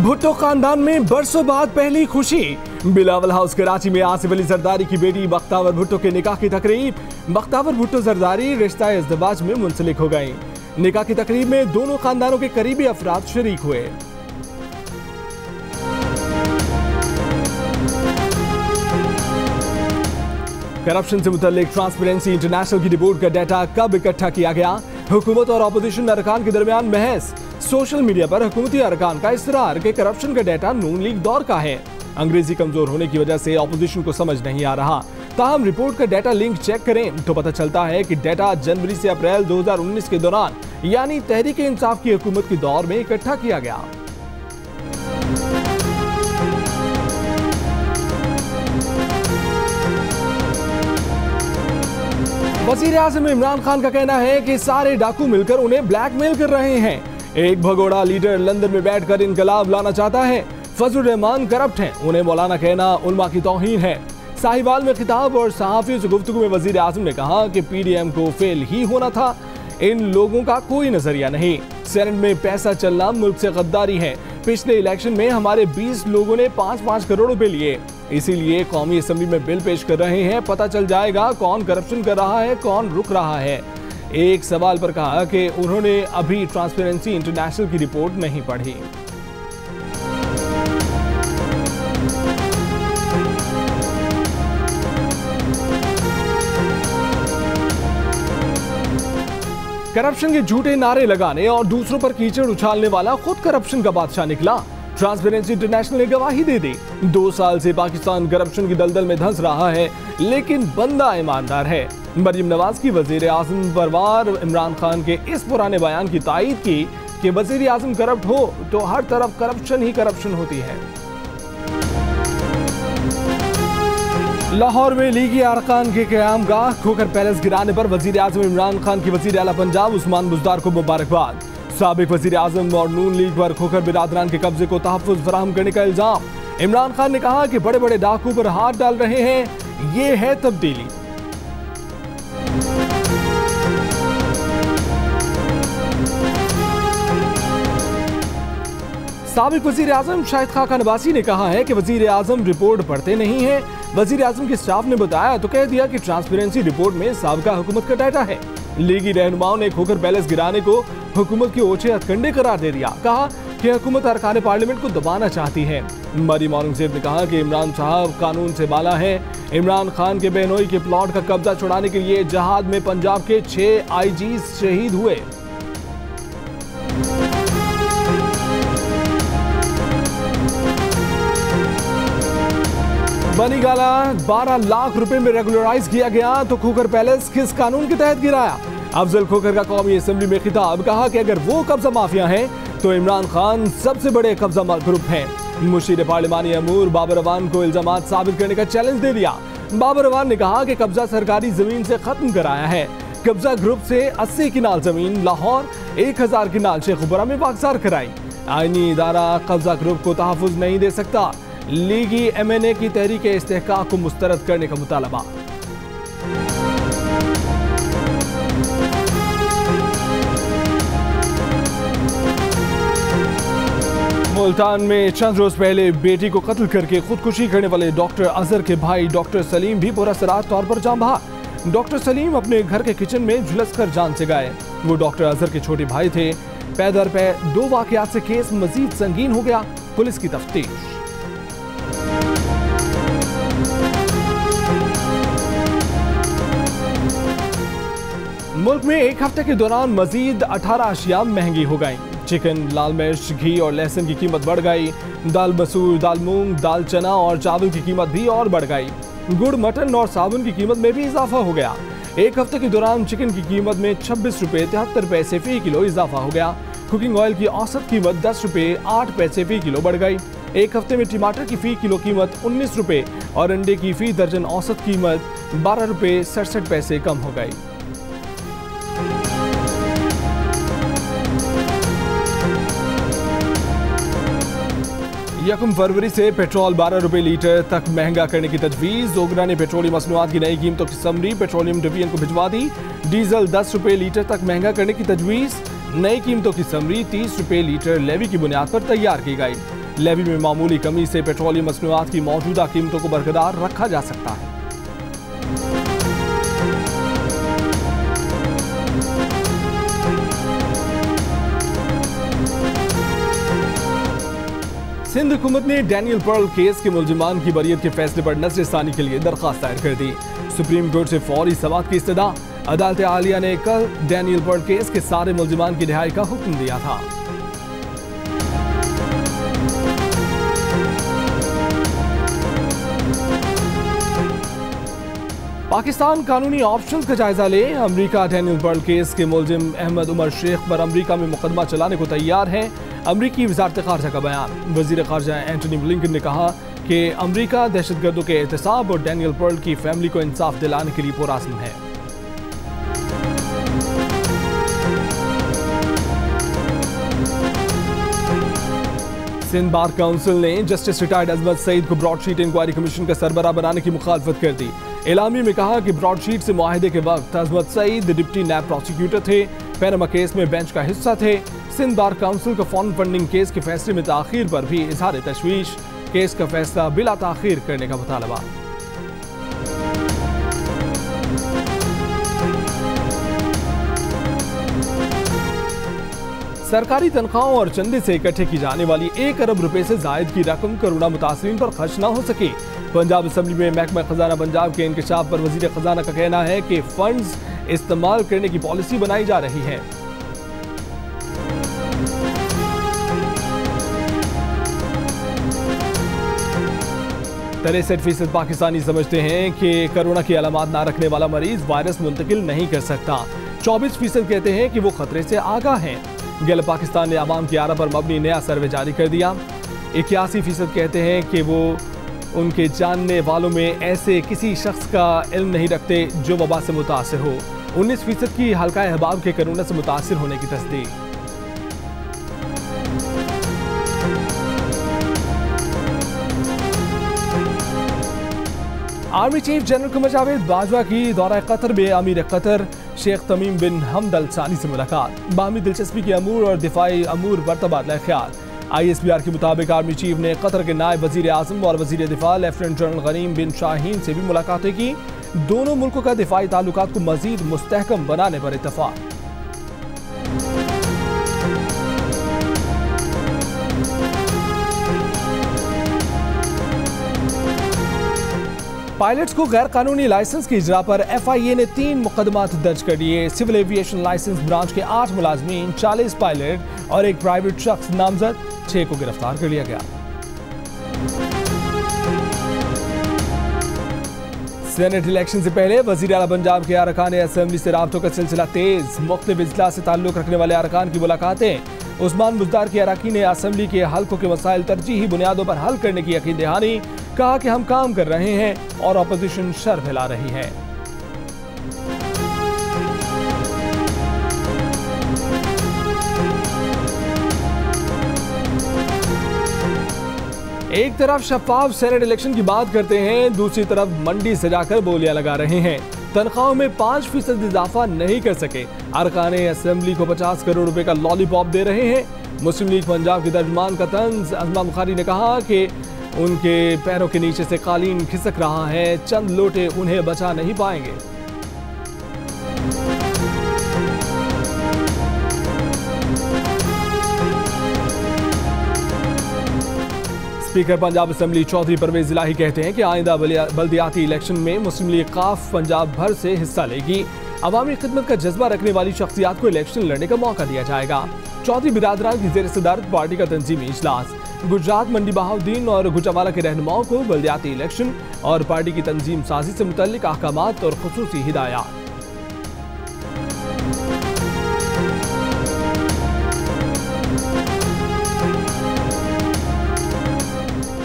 भुट्टो खानदान में बरसों बाद पहली खुशी। बिलावल हाउस कराची में आसिफ अली जरदारी की बेटी बख्तावर भुट्टो के निकाह की तकरीब। बख्तावर भुट्टो जरदारी रिश्ता इज़्दिवाज में मुंसलिक हो गई। निकाह की तकरीब में दोनों खानदानों के करीबी अफराद शरीक हुए। करप्शन से मुतल्लिक ट्रांसपेरेंसी इंटरनेशनल की रिपोर्ट का डाटा कब इकट्ठा किया गया? हुकूमत और अपोजिशन अरकान के दरमियान बहस। सोशल मीडिया पर हुकूमती अरकान का इसरार के करप्शन का डाटा नून लीग दौर का है। अंग्रेजी कमजोर होने की वजह से अपोजिशन को समझ नहीं आ रहा। ताहम रिपोर्ट का डाटा लिंक चेक करें तो पता चलता है कि डाटा जनवरी से अप्रैल 2019 के दौरान यानी तहरीक इंसाफ की हुकूमत के दौर में इकट्ठा किया गया। वजीर आज़म इमरान खान का कहना है कि सारे डाकू मिलकर उन्हें ब्लैकमेल कर रहे हैं। एक भगोड़ा लीडर लंदन में बैठकर इनकलाब लाना चाहता है। फजलुर रहमान करप्ट हैं, उन्हें मौलाना कहना उलमा की तौहीन है। साहिवाल में खिताब और सहाफियों से गुफ्तगू में वजीर आज़म ने कहा कि PDM को फेल ही होना था। इन लोगों का कोई नजरिया नहीं। सेनेट में पैसा चलना मुल्क से गद्दारी है। पिछले इलेक्शन में हमारे 20 लोगों ने 5-5 करोड़ रुपए लिए, इसीलिए कौमी असेंबली में बिल पेश कर रहे हैं। पता चल जाएगा कौन करप्शन कर रहा है, कौन रुक रहा है। एक सवाल पर कहा कि उन्होंने अभी ट्रांसपेरेंसी इंटरनेशनल की रिपोर्ट नहीं पढ़ी। करप्शन के झूठे नारे लगाने और दूसरों पर कीचड़ उछालने वाला खुद करप्शन का बादशाह निकला। ट्रांसपेरेंसी इंटरनेशनल ने गवाही दे दी। 2 साल से पाकिस्तान करप्शन की दलदल में धंस रहा है, लेकिन बंदा ईमानदार है। मरियम नवाज की वजीर आज़म परवार इमरान खान के इस पुराने बयान की तायीद की कि वजीर आज़म करप्ट हो तो हर तरफ करप्शन ही करप्शन होती है। लाहौर में लीगी अरकान के क़यामगाह खोखर पैलेस गिराने पर वजीर आज़म इमरान खान की वजीर आला पंजाब उस्मान बुज़दार को मुबारकबाद। साबिक वजीर आज़म और नून लीग पर खोखर बिरादरान के कब्जे को तहफ़्फ़ुज़ फराहम करने का इल्जाम। इमरान खान ने कहा कि बड़े बड़े डाकू पर हाथ डाल रहे हैं, ये है तब्दीली। साबिक वजीर आज़म शाहिद खान अब्बासी ने कहा है कि वजीर आज़म रिपोर्ट पढ़ते नहीं है। वजीर आज़म के स्टाफ ने बताया तो कह दिया कि ट्रांसपेरेंसी रिपोर्ट में साबिका हुकूमत का डाटा है। लीगी रहनुमाओं ने खोखर पैलेस गिराने को हुकूमत के ओछे हथकंडे करार दे दिया। कहा कि हुकूमत अरकान पार्लियामेंट को दबाना चाहती है। मरियम औरंगजेब ने कहा कि इमरान साहब कानून से बाला है। इमरान खान के बेनोई के प्लॉट का कब्जा छुड़ाने के लिए जहाद में पंजाब के 6 IG शहीद हुए। बनीगाला 12 लाख रुपए में रेगुलराइज किया गया तो खोखर पैलेस किस कानून के तहत गिराया? अफजल खोखर का कौमी असेंबली में खिताब। कहा कि अगर वो कब्जा माफिया हैं तो इमरान खान सबसे बड़े कब्जा ग्रुप हैं। मुशीर पार्लिमानी अमूर बाबर अवान को इल्जामात साबित करने का चैलेंज दे दिया। बाबर अवान ने कहा कि कब्जा सरकारी जमीन से खत्म कराया है। कब्जा ग्रुप से 80 किनाल जमीन लाहौर, 1000 किनाल शेखुपुरा में वागजार कराई। आईनी इदारा कब्जा ग्रुप को तहफ़्फ़ुज़ नहीं दे सकता। लीगी MNA की तहरीक इस्तेहकाक को मुस्तरद करने का मुतालबा। मुल्तान में चंद रोज पहले बेटी को कत्ल करके खुदकुशी करने वाले डॉक्टर अजहर के भाई डॉक्टर सलीम भी पुरअसरार तौर पर जान बहा। डॉक्टर सलीम अपने घर के किचन में झुलसकर जान से गए। वो डॉक्टर अजहर के छोटे भाई थे। पै दर पै 2 वाकयात से केस मजीद संगीन हो गया। पुलिस की तफ्तीश। मुल्क में एक हफ्ते के दौरान मजीद 18 अशिया महंगी हो गई। चिकन, लाल मिर्च, घी और लहसुन की कीमत बढ़ गई। दाल मसूर, दाल मूंग, दाल चना और चावल की कीमत भी और बढ़ गई। गुड़, मटन और साबुन की कीमत में भी इजाफा हो गया। एक हफ्ते के दौरान चिकन की कीमत में 26 रुपए 73 पैसे फी किलो इजाफा हो गया। कुकिंग ऑयल की औसत कीमत 10 रुपए 8 पैसे फी किलो बढ़ गई। एक हफ्ते में टमाटर की फी किलो कीमत 19 रुपए और अंडे की फी दर्जन औसत कीमत 12 रुपए 67 पैसे कम हो गई। यकम फरवरी से पेट्रोल 12 रुपए लीटर तक महंगा करने की तजवीज़। ओगरा ने पेट्रोलियम मसनूआत की नई कीमतों की समरी पेट्रोलियम डिवीजन को भिजवा दी। डीजल 10 रुपए लीटर तक महंगा करने की तजवीज़। नई कीमतों की समरी 30 रुपए लीटर लेवी की बुनियाद पर तैयार की गई। लेवी में मामूली कमी से पेट्रोलियम मसनूआत की मौजूदा कीमतों को बरकरार रखा जा सकता है। सिंध हुकूमत ने डैनियल पर्ल केस के मुलजिमान की बरियत के फैसले पर नजरसानी के लिए दरखास्त दायर कर दी। सुप्रीम कोर्ट से फौरी समाअत की इस्तदा। अदालत आलिया ने कल डैनियल पर्ल केस के सारे मुलजिमान की रिहाई का हुक्म दिया था। पाकिस्तान कानूनी ऑप्शंस का जायजा ले। अमेरिका डैनियल पर्ल केस के मुलजिम अहमद उमर शेख पर अमेरिका में मुकदमा चलाने को तैयार है। अमरीकी वज़ारत ख़ारजा का बयान। वज़ीर ख़ारजा एंटनी ब्लिंकन ने कहा कि अमेरिका दहशतगर्दों के एहतसाब और डैनियल पर्ल की फैमिली को इंसाफ दिलाने के लिए पुरअज़्म है। सिंध बार काउंसिल ने जस्टिस रिटायर्ड अजमत सईद को ब्रॉडशीट इंक्वायरी कमीशन का सरबराह बनाने की मुखालफत कर दी। एलामी में कहा कि ब्रॉडशीट से मुआहिदे के वक्त अजमत सईद डिप्टी नैब प्रोसिक्यूटर थे, पैनामा केस में बेंच का हिस्सा थे। सिंध बार काउंसिल का फॉरेन फंडिंग केस के फैसले में ताखीर पर भी इजहार तशवीश। केस का फैसला बिला ताखीर करने का मुतालबा। सरकारी तनख्वाहों और चंदे से इकट्ठे की जाने वाली 1 अरब रुपए से जायद की रकम कोरोना मुतासरीन पर खर्च न हो सके। पंजाब असम्बली में महकमा खजाना पंजाब के इंकशाफ पर वजीर खजाना का कहना है कि फंड्स इस्तेमाल करने की पॉलिसी बनाई जा रही है। 63% पाकिस्तानी समझते हैं कि कोरोना की अलामात ना रखने वाला मरीज वायरस मुंतकिल नहीं कर सकता। 24% कहते हैं कि वो खतरे से आगाह हैं। गैलप पाकिस्तान ने आवाम की आरा पर मबनी नया सर्वे जारी कर दिया। 81% कहते हैं कि वो उनके जानने वालों में ऐसे किसी शख्स का इल्म नहीं रखते जो वबा से मुतासिर हो। 19% की हल्का अहबाब के कोरोना से मुतासिर होने की तस्दीक। Army chief general Qamar Javed Bajwa की दौरा कतर में अमीर कतर शेख तमीम बिन हमद अल सानी से मुलाकात। बाहमी दिलचस्पी के अमूर और दिफाई अमूर पर तबादला ख्याल। ISPR के मुताबिक आर्मी चीफ ने कतर के नायब वजीर आजम और वजीर दिफा लेफ्टिनेंट जनरल गनीम बिन शाहीन से भी मुलाकातें की। दोनों मुल्कों का दिफाई ताल्लुकात को मजीद मुस्तहकम बनाने पर इत्तफाक। पायलट्स को गैर कानूनी लाइसेंस की इजरा पर FIA ने 3 मुकदमात दर्ज कर दिए। सिविल एविएशन लाइसेंस ब्रांच के 8 मुलाजमीन, 40 पायलट और एक प्राइवेट शख्स नामजद, 6 को गिरफ्तार कर लिया गया। सेनेट इलेक्शन से पहले वजीर आला पंजाब के अरकान असेंबली से राब्तों का सिलसिला तेज। मुख्तलिफ इजलास से ताल्लुक रखने वाले अरकान की मुलाकातें। उस्मान बुज़दार के अरकान असेंबली के हल्कों के मसाइल तरजीही बुनियादों पर हल करने की यकीन दहानी। कहा कि हम काम कर रहे हैं और अपोजिशन शर फैला रही है। एक तरफ शफाफ सेनेट इलेक्शन की बात करते हैं, दूसरी तरफ मंडी सजाकर बोलियां लगा रहे हैं। तनख्वाहों में 5% इजाफा नहीं कर सके। अरकान असेंबली को 50 करोड़ रुपए का लॉलीपॉप दे रहे हैं। मुस्लिम लीग पंजाब के तर्जुमान का तंज अज़मा बुखारी ने कहा कि उनके पैरों के नीचे से कालीन खिसक रहा है, चंद लोटे उन्हें बचा नहीं पाएंगे। स्पीकर पंजाब असेंबली चौधरी परवेज इलाही कहते हैं कि आइंदा बल्दियाती इलेक्शन में मुस्लिम लीग काफ पंजाब भर से हिस्सा लेगी। अवामी खिदमत का जज्बा रखने वाली शख्सियात को इलेक्शन लड़ने का मौका दिया जाएगा। चौधरी बिरादरान की जेर सदारत पार्टी का तंजीमी इजलास। गुजरात मंडी बहाउद्दीन और गुजरावाला के रहनुमाओं को बल्दियाती इलेक्शन और पार्टी की तंजीम साजी से मुतल्लिक अहकामात और खुसूसी हिदायत।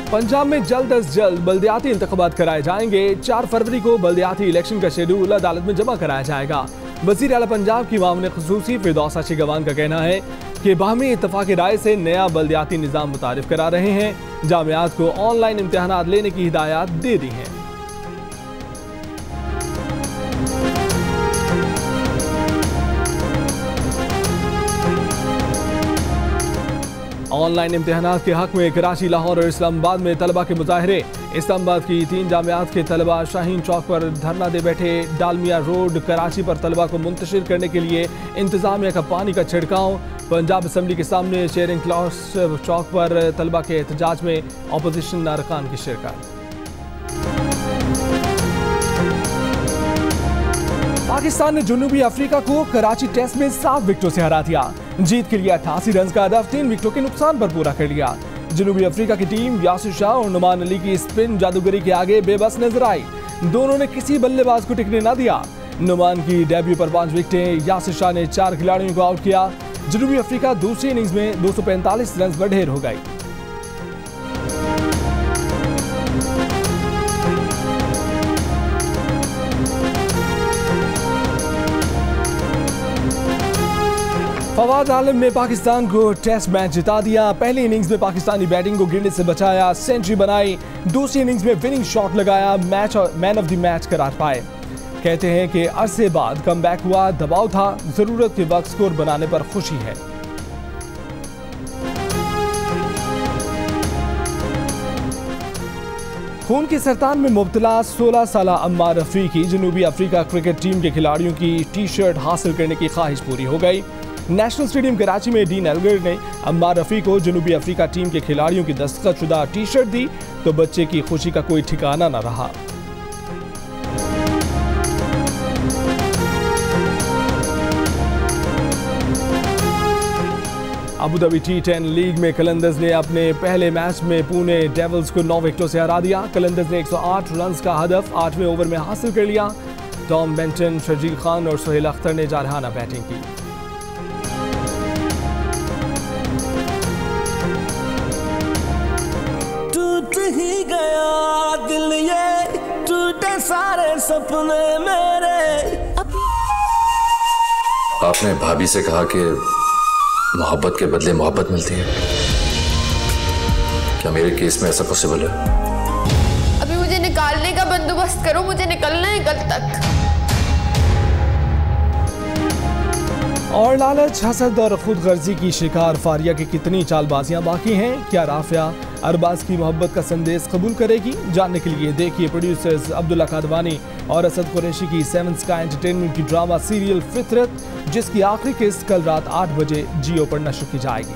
पंजाब में जल्द अज जल्द बल्दियाती इंतखाबात कराए जाएंगे। 4 फरवरी को बल्दियाती इलेक्शन का शेड्यूल अदालत में जमा कराया जाएगा। वज़ीर आला पंजाब की मामले खुसूसी फिरदौसा शेगवान का कहना है कि बाहमी इत्तफाक़ राय से नया बल्दियाती निज़ाम मुतारिफ करा रहे हैं। जामियात को ऑनलाइन इम्तिहानात लेने की हिदायत दे दी हैं। ऑनलाइन इम्तिहानात के हक में कराची, लाहौर और इस्लामाबाद में तलबा के मुजाहरे। इस्लामाबाद की 3 जामियात के तलबा शाहीन चौक पर धरना दे बैठे। डालमिया रोड कराची पर तलबा को मुंतशिर करने के लिए इंतजामिया का पानी का छिड़काव। पंजाब असम्बली के सामने चेयरिंग क्लॉस चौक पर तलबा के एहतजाज में अपोजिशन अरकान की शिरकत। पाकिस्तान ने जनूबी अफ्रीका को कराची टेस्ट में 7 विकेटों से हरा दिया। जीत के लिए 88 रन का हदफ 3 विकेटों के नुकसान पर पूरा कर लिया। जनूबी अफ्रीका की टीम यासिर शाह और नुमान अली की स्पिन जादूगरी के आगे बेबस नजर आई। दोनों ने किसी बल्लेबाज को टिकने न दिया। नुमान की डेब्यू पर 5 विकेटें, यासिर शाह ने 4 खिलाड़ियों को आउट किया। जनूबी अफ्रीका दूसरी इनिंग्स में 245 रन पर ढेर हो गई। फवाद आलम ने पाकिस्तान को टेस्ट मैच जिता दिया। पहली इनिंग्स में पाकिस्तानी बैटिंग को गिरने से बचाया, सेंचुरी बनाई। दूसरी इनिंग्स में विनिंग शॉट लगाया, मैन ऑफ द मैच करार पाए। कहते हैं कि अरसे बाद कमबैक हुआ, दबाव था, जरूरत के वक्त स्कोर बनाने पर खुशी है। खून के सरतान में मुब्तला 16 साल अम्मार रफी की जनूबी अफ्रीका क्रिकेट टीम के खिलाड़ियों की टी शर्ट हासिल करने की ख्वाहिश पूरी हो गई। नेशनल स्टेडियम कराची में डीन एल्गर ने अम्मार रफी को जनूबी अफ्रीका टीम के खिलाड़ियों की दस्तखतशुदा टी शर्ट दी तो बच्चे की खुशी का कोई ठिकाना न रहा। अबू धाबी T10 लीग में कलंदर्स ने अपने पहले मैच में पुणे डेविल्स को 9 विकेटों से हरा दिया। कलंदर्स ने 108 रन का हदफ 8वें ओवर में हासिल कर लिया। टॉम बेंटन, शर्जील खान और सोहेल अख्तर ने जारहाना बैटिंग की। टूट ही गया दिल, ये टूटे सारे सपने मेरे। आपने भाभी से कहा कि मोहब्बत के बदले मोहब्बत मिलती है। क्या मेरे केस में ऐसा पॉसिबल है? अभी मुझे निकालने का बंदोबस्त करो, मुझे निकलना है कल तक। और लालच, हसद और खुद गर्जी की शिकार फारिया की कितनी चालबाजियां बाकी हैं? क्या राफिया अरबाज की मोहब्बत का संदेश कबूल करेगी? जानने के लिए देखिए प्रोड्यूसर्स अब्दुल्ला कादवानी और असद कुरैशी की 7 स्काई एंटरटेनमेंट की ड्रामा सीरियल फितरत, जिसकी आखिरी किस्त कल रात 8 बजे जियो पर नश्र की जाएगी।